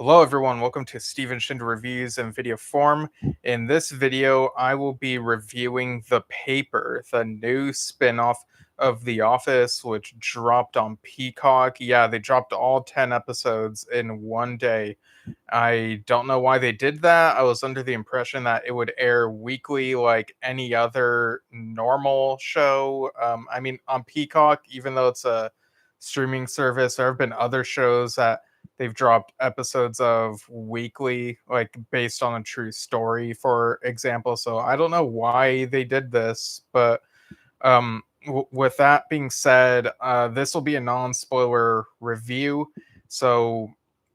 Hello everyone, welcome to Steven Shinder Reviews in video form. In this video, I will be reviewing The Paper, the new spin-off of The Office, which dropped on Peacock. Yeah, they dropped all 10 episodes in one day. I don't know why they did that. I was under the impression that it would air weekly like any other normal show. On Peacock, even though it's a streaming service, there have been other shows that they've dropped episodes of weekly, like based on a true story, for example. So I don't know why they did this, but with that being said, this will be a non-spoiler review. So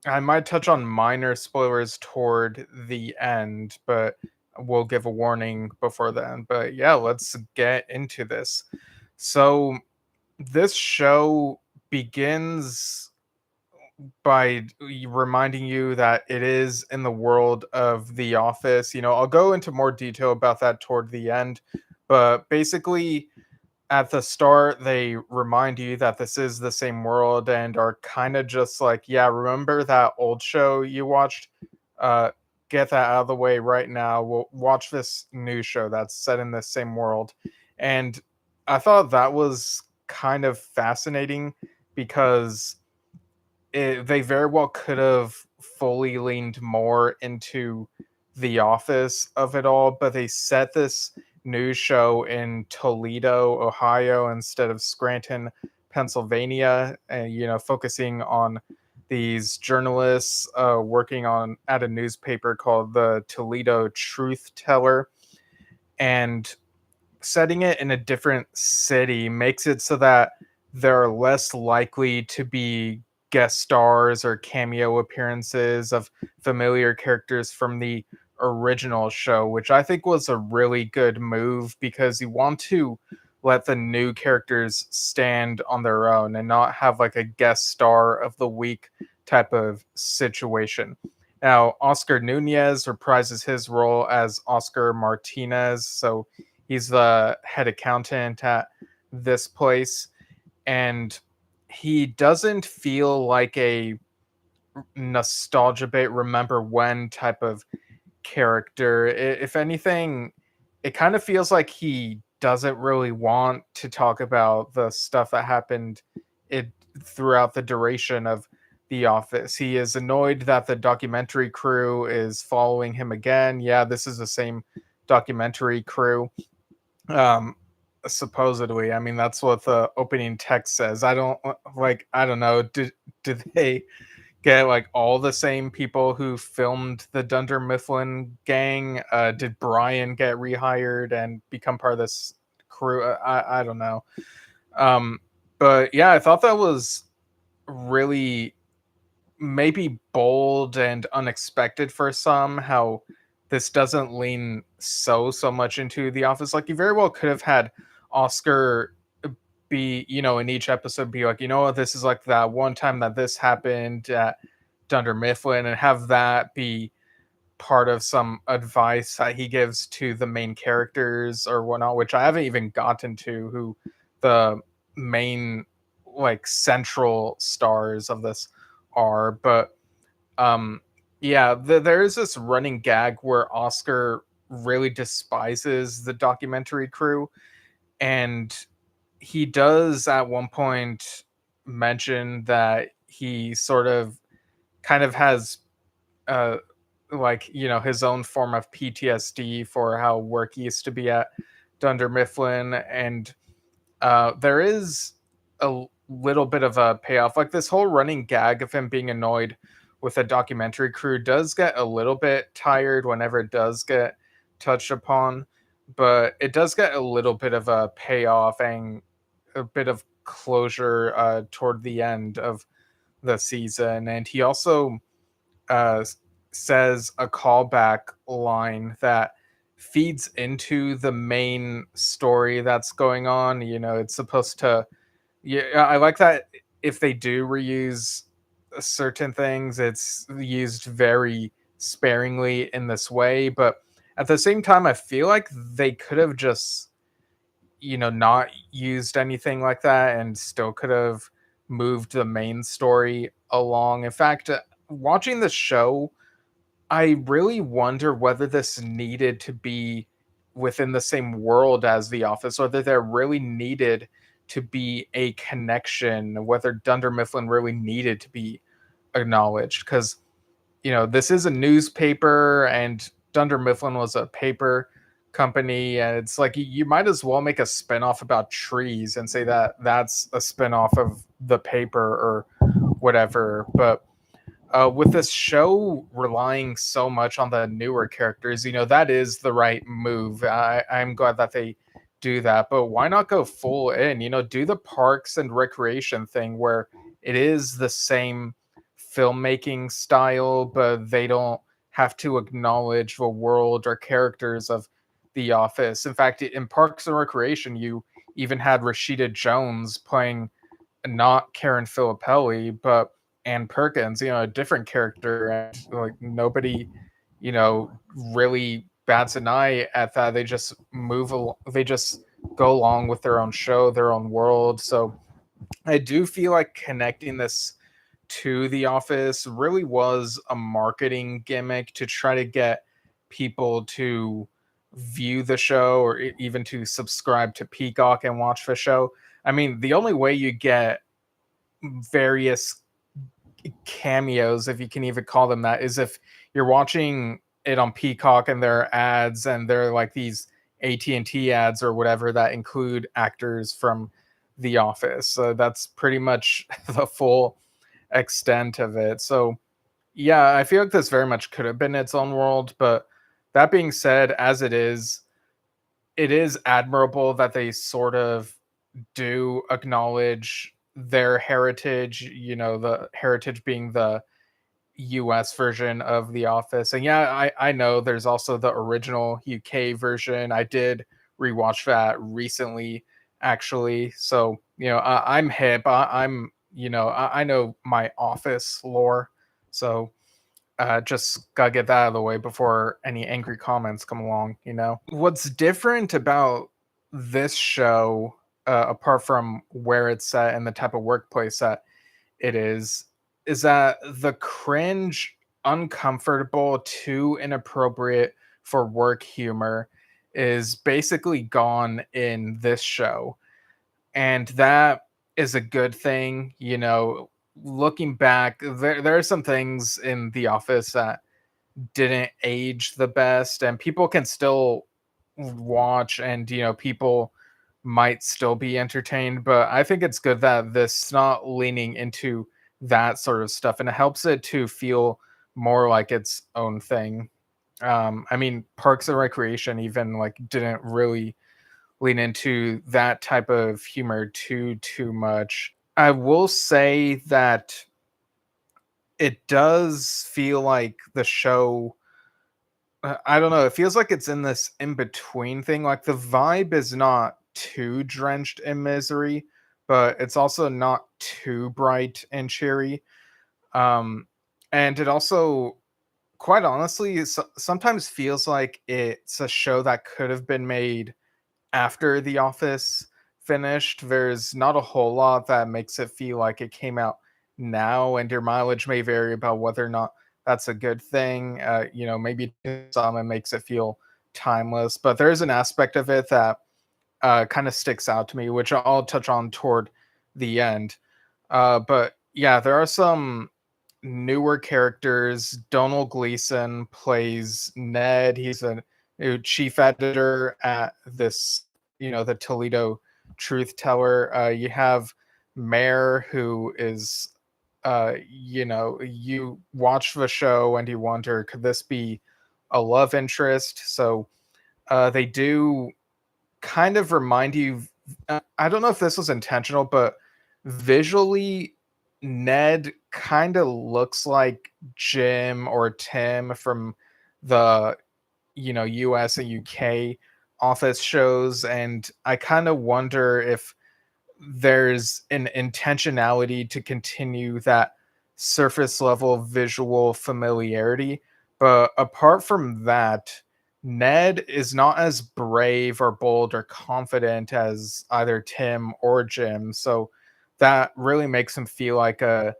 I might touch on minor spoilers toward the end, but we'll give a warning before then. But yeah, let's get into this. So this show begins by reminding you that it is in the world of The Office. I'll go into more detail about that toward the end, but basically, at the start, they remind you that this is the same world and are kind of just like, yeah, remember that old show you watched? Uh, get that out of the way right now. We'll watch this new show that's set in the same world. And I thought that was kind of fascinating because they very well could have fully leaned more into the office of it all, but they set this news show in Toledo, Ohio, instead of Scranton, Pennsylvania, and focusing on these journalists working on at a newspaper called the Toledo Truth Teller, and setting it in a different city makes it so that they're less likely to be guest stars or cameo appearances of familiar characters from the original show, which I think was a really good move because you want to let the new characters stand on their own and not have like a guest star of the week type of situation. Now, Oscar Nunez reprises his role as Oscar Martinez, so he's the head accountant at this place, and he doesn't feel like a nostalgia bait, remember when type of character. If anything, it kind of feels like he doesn't really want to talk about the stuff that happened it throughout the duration of The Office. He is annoyed that the documentary crew is following him again. Yeah, this is the same documentary crew. Um, Supposedly, I mean that's what the opening text says. I don't know. Did they get like all the same people who filmed the Dunder Mifflin gang? Did Brian get rehired and become part of this crew? I don't know. Um, but yeah, I thought that was really maybe bold and unexpected for some. How this doesn't lean so much into The Office. Like you very well could have had Oscar be, in each episode be like, what, this is like that one time that this happened at Dunder Mifflin, and have that be part of some advice that he gives to the main characters or whatnot, which I haven't even gotten to who the main like central stars of this are. But um yeah, there is this running gag where Oscar really despises the documentary crew, and he does at one point mention that he sort of kind of has uh his own form of PTSD for how work used to be at Dunder Mifflin, and there is a little bit of a payoff. Like this whole running gag of him being annoyed with a documentary crew does get a little bit tired whenever it does get touched upon, but it does get a little bit of a payoff and a bit of closure toward the end of the season. And he also uh, says a callback line that feeds into the main story that's going on. It's supposed to. Yeah, I like that. If they do reuse certain things, it's used very sparingly in this way. But at the same time, I feel like they could have just not used anything like that and still could have moved the main story along. In fact, watching the show, I really wonder whether this needed to be within the same world as The Office, whether there really needed to be a connection, whether Dunder Mifflin really needed to be acknowledged. Because, this is a newspaper and Dunder Mifflin was a paper company. And it's like you might as well make a spinoff about trees and say that that's a spinoff of the paper or whatever. But with this show relying so much on the newer characters, that is the right move. I'm glad that they do that, but why not go full in? Do the parks and recreation thing where it is the same filmmaking style, but they don't have to acknowledge the world or characters of The Office. In fact, in Parks and Recreation, you even had Rashida Jones playing not Karen Filippelli, but Ann Perkins, a different character, and like nobody, you know, really bats an eye at that. They just they just go along with their own show, their own world. So I do feel like connecting this to The Office really was a marketing gimmick to try to get people to view the show or even to subscribe to Peacock and watch the show. I mean, the only way you get various cameos, if you can even call them that, is if you're watching it on Peacock and there are ads and they're like these AT&T ads or whatever that include actors from The Office. So that's pretty much the full extent of it. So yeah, I feel like this very much could have been its own world, but that being said, as it is admirable that they sort of do acknowledge their heritage, the heritage being the US version of The Office. And yeah, I know there's also the original UK version. I did rewatch that recently, actually. So, I'm hip. I'm, I know my Office lore. So just gotta get that out of the way before any angry comments come along. What's different about this show, apart from where it's set and the type of workplace that it is that the cringe, uncomfortable, too inappropriate for work humor is basically gone in this show. And that is a good thing. Looking back, there are some things in The Office that didn't age the best, and people can still watch, and people might still be entertained. But I think it's good that this not leaning into that sort of stuff, and it helps it to feel more like its own thing. I mean, Parks and Recreation even like didn't really lean into that type of humor too much. I will say that it does feel like the show, I don't know, it feels like it's in this in between thing. Like the vibe is not too drenched in misery, but it's also not too bright and cheery. Um and it also, quite honestly, sometimes feels like it's a show that could have been made after The Office finished. There's not a whole lot that makes it feel like it came out now, and your mileage may vary about whether or not that's a good thing. Maybe to some it makes it feel timeless, but there's an aspect of it that kind of sticks out to me, which I'll touch on toward the end. But yeah, there are some newer characters. Donald Gleason plays Ned. He's a new chief editor at this, the Toledo Truth Teller. You have Mayor, who is, you watch the show and you wonder, could this be a love interest? So they do kind of remind you. I don't know if this was intentional, but visually, Ned kind of looks like Jim or Tim from the US and UK office shows, and I kind of wonder if there's an intentionality to continue that surface level visual familiarity. But apart from that, Ned is not as brave or bold or confident as either Tim or Jim. So that really makes him feel like a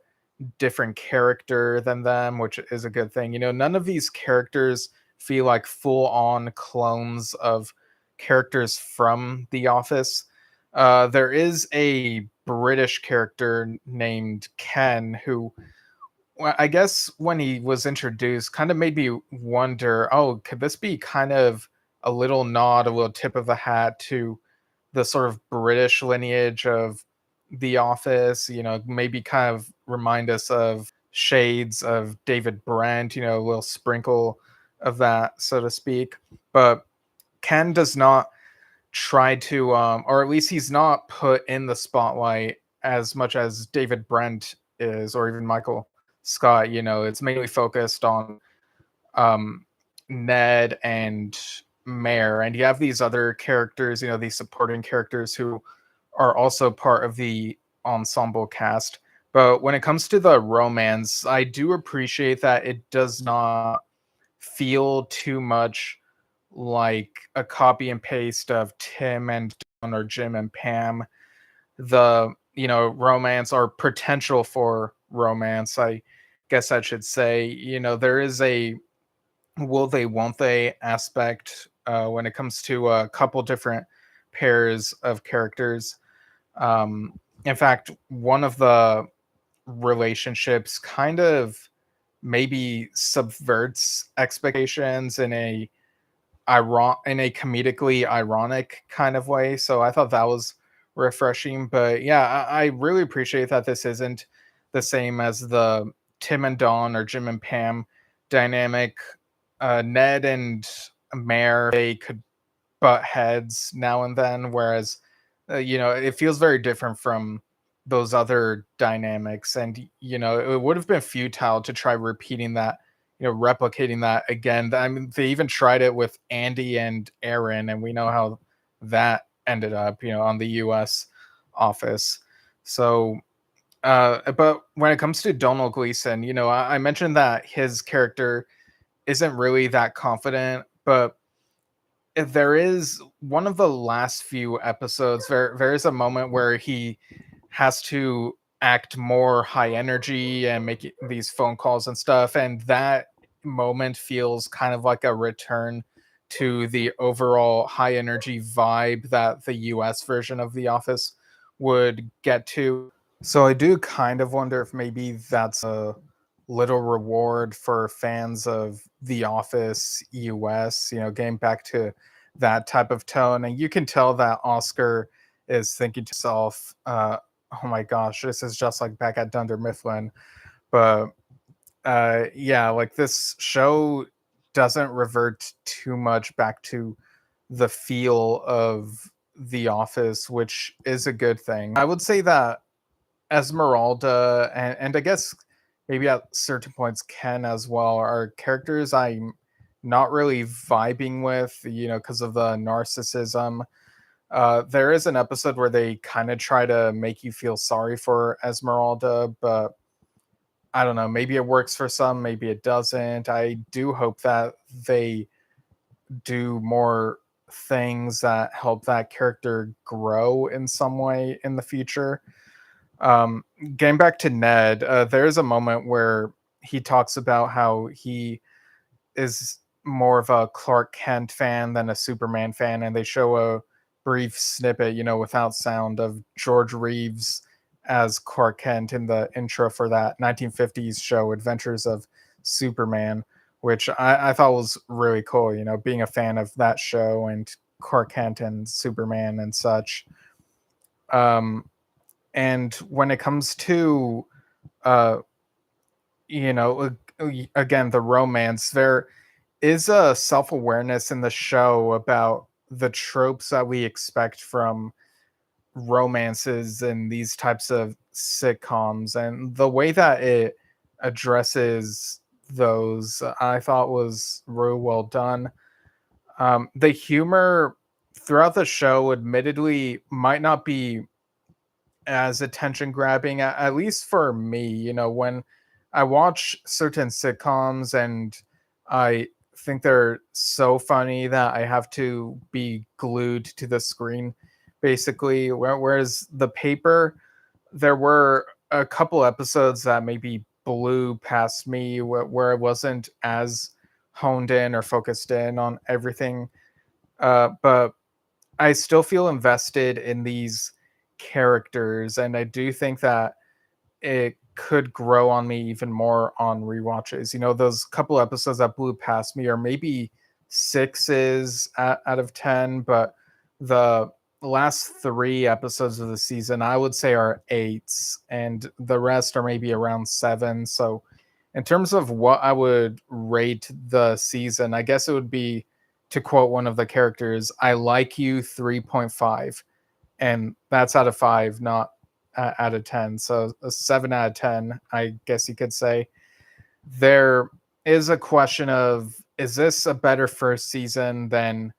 different character than them, which is a good thing. None of these characters feel like full on clones of characters from The Office. There is a British character named Ken who, well, I guess when he was introduced, kind of made me wonder, oh, could this be kind of a little nod, a little tip of the hat to the sort of British lineage of The Office? Maybe kind of remind us of shades of David Brent, a little sprinkle of that, so to speak. But Ken does not try to, or at least he's not put in the spotlight as much as David Brent is, or even Michael Scott. It's mainly focused on um, Ned and Mare, and you have these other characters, these supporting characters who are also part of the ensemble cast. But when it comes to the romance, I do appreciate that it does not feel too much like a copy and paste of Tim and Dawn or Jim and Pam. The romance or potential for romance, I guess I should say. There is a will they won't they aspect when it comes to a couple different pairs of characters. In fact, one of the relationships kind of maybe subverts expectations in a comedically ironic kind of way. So I thought that was refreshing. But yeah, I really appreciate that this isn't the same as the Tim and Dawn or Jim and Pam dynamic. Ned and Mare, they could butt heads now and then, whereas it feels very different from those other dynamics. And it would have been futile to try repeating that, replicating that again. I mean, they even tried it with Andy and Aaron, and we know how that ended up, on the US Office. So but when it comes to Donald Gleason, I mentioned that his character isn't really that confident, but there is one of the last few episodes, there is a moment where he has to act more high energy and make these phone calls and stuff, and that moment feels kind of like a return to the overall high energy vibe that the US version of The Office would get to. So I do kind of wonder if maybe that's a little reward for fans of The Office US, getting back to that type of tone. And you can tell that Oscar is thinking to himself, oh my gosh, this is just like back at Dunder Mifflin. But yeah, like this show doesn't revert too much back to the feel of The Office, which is a good thing. I would say that Esmeralda and I guess maybe at certain points Ken as well are characters I'm not really vibing with, because of the narcissism. There is an episode where they kind of try to make you feel sorry for Esmeralda, but I don't know, maybe it works for some, maybe it doesn't. I do hope that they do more things that help that character grow in some way in the future. Um, Getting back to Ned, there's a moment where he talks about how he is more of a Clark Kent fan than a Superman fan, and they show a brief snippet, without sound, of George Reeves as Clark Kent in the intro for that 1950s show, Adventures of Superman, which I thought was really cool, being a fan of that show and Clark Kent and Superman and such. Um, and when it comes to uh again, the romance, there is a self-awareness in the show about the tropes that we expect from romances and these types of sitcoms, and the way that it addresses those I thought was really well done. The humor throughout the show admittedly might not be as attention grabbing, at least for me. When I watch certain sitcoms and I think they're so funny that I have to be glued to the screen, basically. Whereas The Paper, there were a couple episodes that maybe blew past me where I wasn't as honed in or focused in on everything. But I still feel invested in these characters, and I do think that it could grow on me even more on rewatches. You know, those couple episodes that blew past me are maybe sixes out of 10, but the last three episodes of the season, I would say, are eights, and the rest are maybe around seven. So, in terms of what I would rate the season, I guess it would be, to quote one of the characters, I like you 3.5, and that's out of five, not out of 10. So a 7 out of 10, I guess you could say. There is a question of, is this a better first season than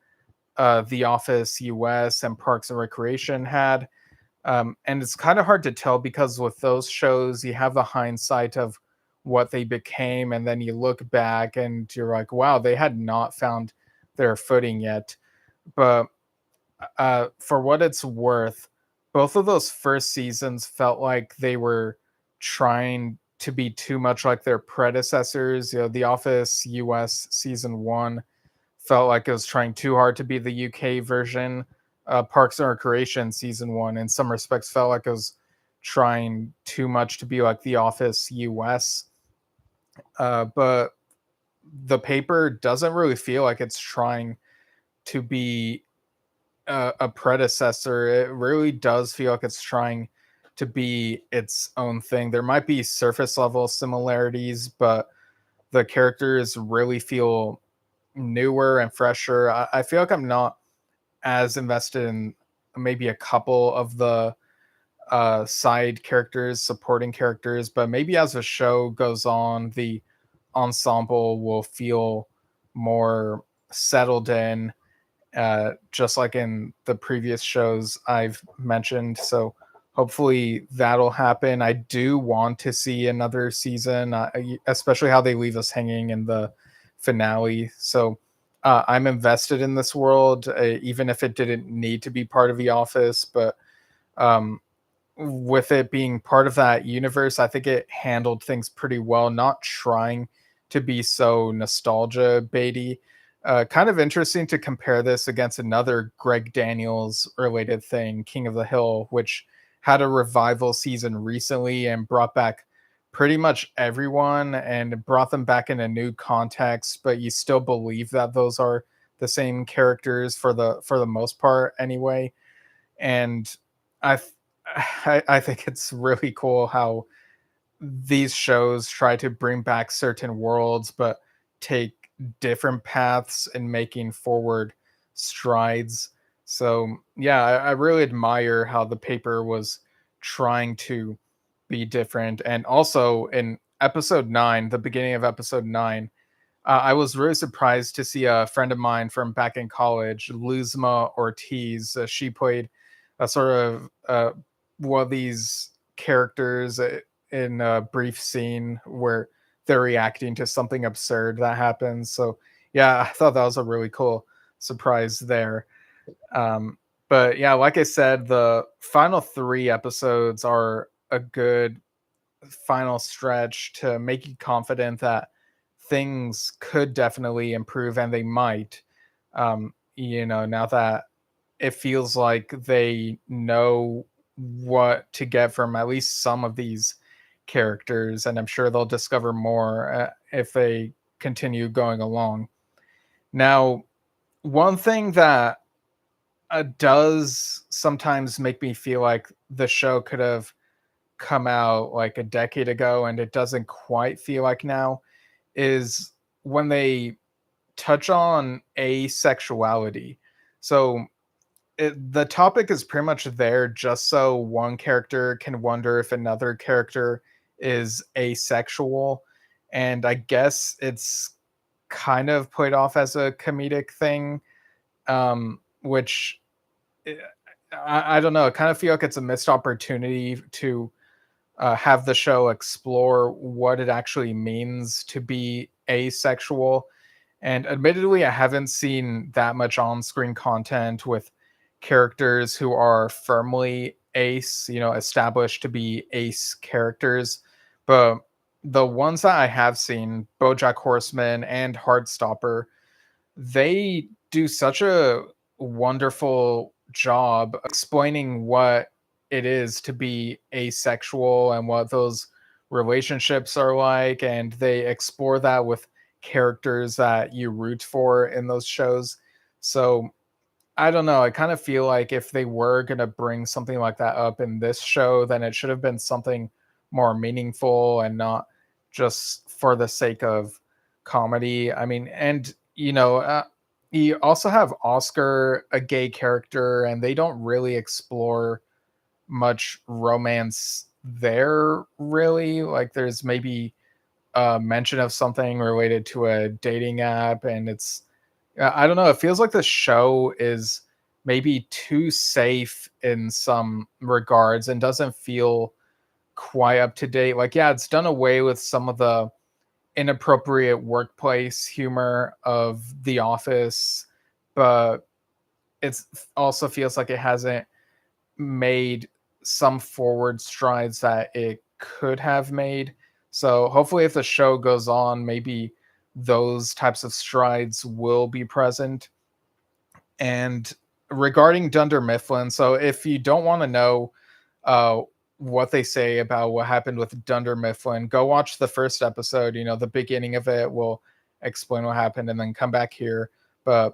The Office US and Parks and Recreation had? And it's kind of hard to tell because with those shows, you have the hindsight of what they became, and then you look back and you're like, wow, they had not found their footing yet. But for what it's worth, both of those first seasons felt like they were trying to be too much like their predecessors. You know, The Office US season one felt like it was trying too hard to be the UK version. Parks and Recreation season one, in some respects, felt like it was trying too much to be like The Office US. But the paper doesn't really feel like it's trying to be a predecessor. It really does feel like it's trying to be its own thing. There might be surface level similarities, but the characters really feel newer and fresher. I feel like I'm not as invested in maybe a couple of the side characters, supporting characters, but maybe as the show goes on, the ensemble will feel more settled in, just like in the previous shows I've mentioned. So hopefully that'll happen. I do want to see another season, especially how they leave us hanging in the finale. So I'm invested in this world, even if it didn't need to be part of The Office. But um, with it being part of that universe, I think it handled things pretty well, not trying to be so nostalgia baity. Kind of interesting to compare this against another Greg Daniels related thing, King of the Hill, which had a revival season recently and brought back pretty much everyone and brought them back in a new context, but you still believe that those are the same characters for the most part anyway. And I th- I think it's really cool how these shows try to bring back certain worlds, but take different paths in making forward strides. So yeah, I really admire how the paper was trying to be different. And also in episode 9, the beginning of episode 9, I was really surprised to see a friend of mine from back in college, Luzma Ortiz. She played a sort of one of these characters in a brief scene where they're reacting to something absurd that happens. So yeah, I thought that was a really cool surprise there. Um, but yeah, like I said, the final three episodes are a good final stretch to make you confident that things could definitely improve, and they might. You know, now that it feels like they know what to get from at least some of these characters, and I'm sure they'll discover more if they continue going along. Now, one thing that does sometimes make me feel like the show could have come out like a decade ago and it doesn't quite feel like now is when they touch on asexuality. So the topic is pretty much there just so one character can wonder if another character is asexual. And I guess it's kind of played off as a comedic thing, which eh, I don't know. I kind of feel like it's a missed opportunity to have the show explore what it actually means to be asexual. And admittedly, I haven't seen that much on screen content with characters who are firmly ace, established to be ace characters. But the ones that I have seen, BoJack Horseman and Heartstopper, they do such a wonderful job explaining what it is to be asexual and what those relationships are like, and they explore that with characters that you root for in those shows. So I don't know. I kind of feel like if they were going to bring something like that up in this show, then it should have been something more meaningful and not just for the sake of comedy. I mean, and you also have Oscar, a gay character, and they don't really explore much romance there, really. Like, there's maybe a mention of something related to a dating app, and I don't know. It feels like the show is maybe too safe in some regards and doesn't feel quite up to date. Like, yeah, it's done away with some of the inappropriate workplace humor of The Office, but it's also feels like it hasn't made some forward strides that it could have made. So hopefully, if the show goes on, maybe those types of strides will be present. And regarding Dunder Mifflin, so if you don't want to know uh, what they say about what happened with Dunder Mifflin, go watch the first episode. The beginning of it will explain what happened, and then come back here. But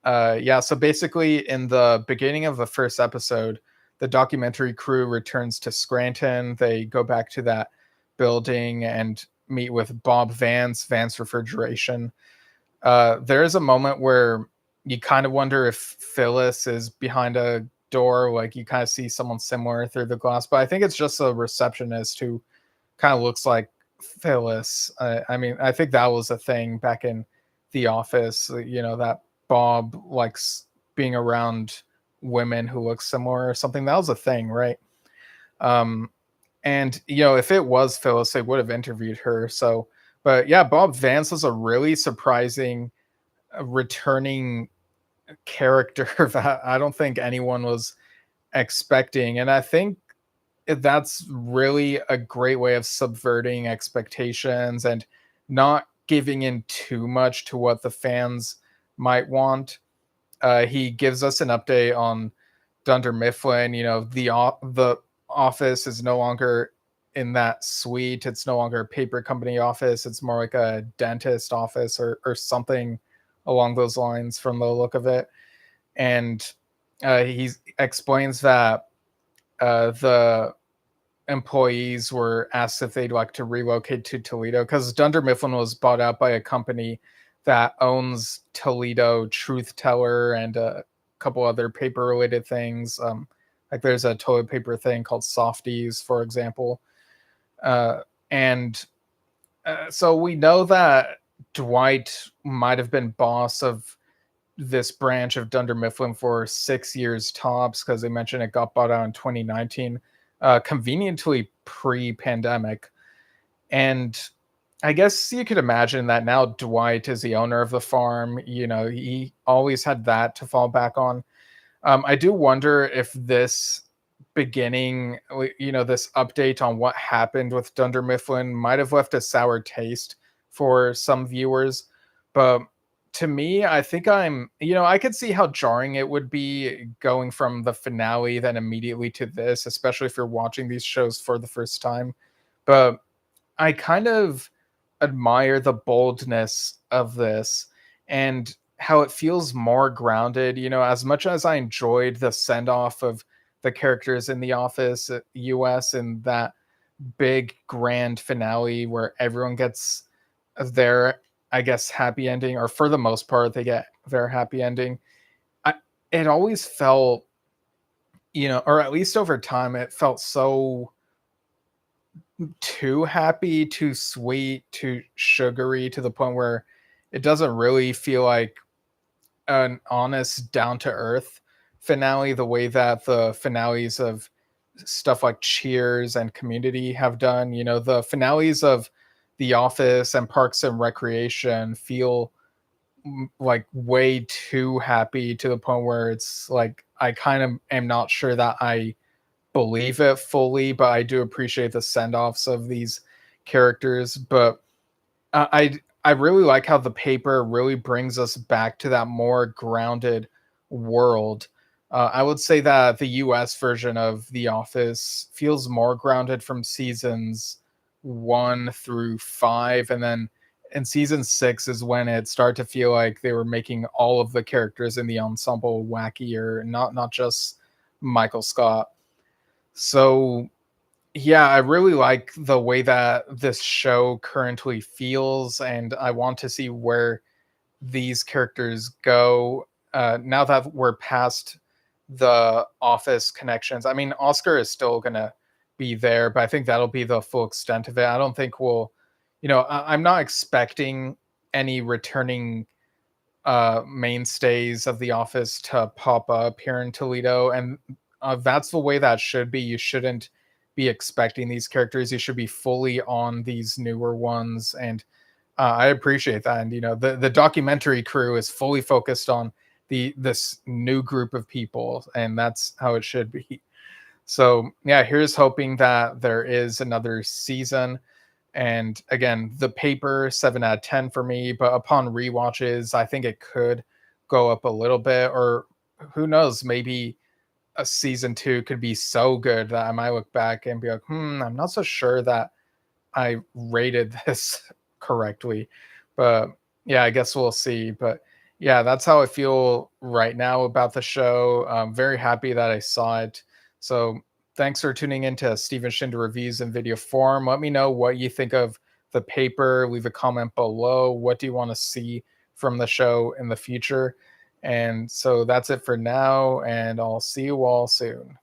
yeah, so basically, in the beginning of the first episode, the documentary crew returns to Scranton. They go back to that building and meet with Bob Vance Refrigeration. There is a moment where you kind of wonder if Phyllis is behind a door, like you kind of see someone similar through the glass, but I think it's just a receptionist who kind of looks like Phyllis. I mean, I think that was a thing back in The Office, that Bob likes being around women who look similar or something. That was a thing, right? Um, and if it was Phyllis, they would have interviewed her. So, but yeah, Bob Vance was a really surprising returning character that I don't think anyone was expecting. And I think that's really a great way of subverting expectations and not giving in too much to what the fans might want. He gives us an update on Dunder Mifflin. The office is no longer in that suite. It's no longer a paper company office. It's more like a dentist office or something along those lines from the look of it. And he explains that the employees were asked if they'd like to relocate to Toledo because Dunder Mifflin was bought out by a company that owns Toledo Truth Teller and a couple other paper related things. Like there's a toilet paper thing called Softies, for example. And so we know that Dwight might have been boss of this branch of Dunder Mifflin for 6 years tops because they mentioned it got bought out in 2019, conveniently pre-pandemic. And I guess you could imagine that now Dwight is the owner of the farm. He always had that to fall back on. I do wonder if this beginning, this update on what happened with Dunder Mifflin might have left a sour taste for some viewers. But to me, I think I could see how jarring it would be going from the finale then immediately to this, especially if you're watching these shows for the first time. But I kind of admire the boldness of this and how it feels more grounded. As much as I enjoyed the send off of the characters in The Office US and that big grand finale where everyone gets their, I guess, happy ending, or for the most part, they get their happy ending. I, it always felt, or at least over time, it felt so too happy, too sweet, too sugary to the point where it doesn't really feel like an honest, down to earth finale the way that the finales of stuff like Cheers and Community have done. The finales of The Office and Parks and Recreation feel like way too happy to the point where it's like I kind of am not sure that I believe it fully, but I do appreciate the send-offs of these characters. But I really like how the paper really brings us back to that more grounded world. I would say that the US version of The Office feels more grounded from seasons 1 through 5, and then in season 6 is when it started to feel like they were making all of the characters in the ensemble wackier, not just Michael Scott. So yeah, I really like the way that this show currently feels, and I want to see where these characters go now that we're past the Office connections. I mean, Oscar is still gonna be there, but I think that'll be the full extent of it. I don't think we'll, I'm not expecting any returning mainstays of the Office to pop up here in Toledo, and that's the way that should be. You shouldn't be expecting these characters. You should be fully on these newer ones, and I appreciate that. And the documentary crew is fully focused on this new group of people, and that's how it should be. So yeah, here's hoping that there is another season. And again, the paper 7 out of 10 for me, but upon rewatches, I think it could go up a little bit, or who knows, maybe a season 2 could be so good that I might look back and be like, I'm not so sure that I rated this correctly. But yeah, I guess we'll see. But yeah, that's how I feel right now about the show. I'm very happy that I saw it. So thanks for tuning into Steven Shinder Reviews in video form. Let me know what you think of the paper. Leave a comment below. What do you want to see from the show in the future? And so that's it for now, and I'll see you all soon.